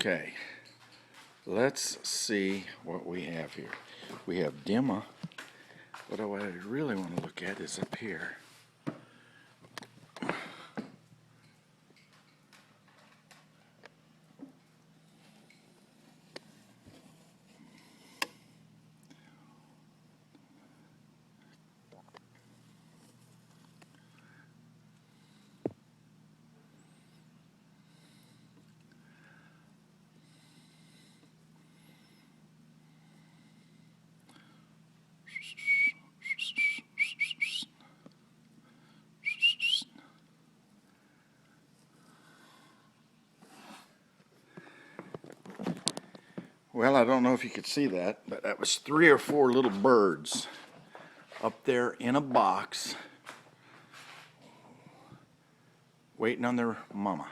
Okay, let's see what we have here. We have Dimma, but what I really want to look at is up here. Well, I don't know if you could see that, but that was 3 or 4 little birds up there in a box waiting on their mama.